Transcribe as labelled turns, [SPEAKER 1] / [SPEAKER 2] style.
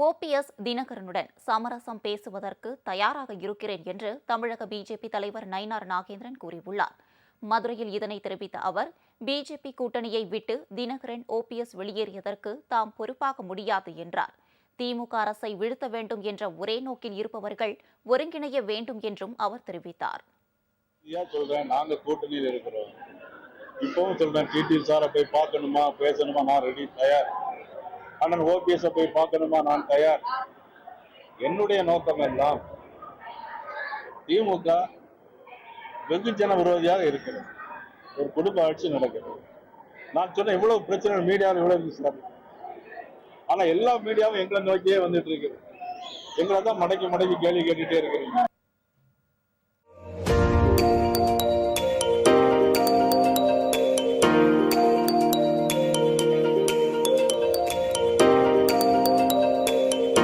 [SPEAKER 1] OPS தினகரனுடன் சமரசம் பேசுவதற்கு தயாராக இருக்கிறேன் என்று தமிழக பிஜேபி தலைவர் நயினார் நாகேந்திரன் கூறியுள்ளார். மதுரையில் இதனை தெரிவித்த அவர், பிஜேபி கூட்டணியை விட்டு தினகரன் ஓபிஎஸ் வெளியேறியதற்கு தாம் பொறுப்பாக முடியாது என்றார். திமுக அரசை வீழ்த்த வேண்டும் என்ற ஒரே நோக்கில் இருப்பவர்கள் ஒருங்கிணைய வேண்டும் என்றும் அவர் தெரிவித்தார்.
[SPEAKER 2] நாங்க கூட்டணியில் இருக்கிறோம். இப்பவும் சொல்றேன், டிடி சாரை போய் பார்க்கணுமா பேசணுமா நான் ரெடி, தயார். அண்ணன் ஓபிஎஸ் போய் பார்க்கணுமா நான் தயார். என்னுடைய நோக்கம் எல்லாம் திமுக வெகுஜன விரோதியாக இருக்கிறது. ஒரு குடும்ப ஆட்சி நடக்கிறது. நான் சொன்ன இவ்வளவு பிரச்சனை மீடியாவில் இவ்வளவு சார், ஆனா எல்லா மீடியாவும் எங்களை நோக்கியே வந்துட்டு இருக்குது. எங்களை தான் மடக்கி கேள்வி கேட்டுட்டே இருக்கிறீங்க.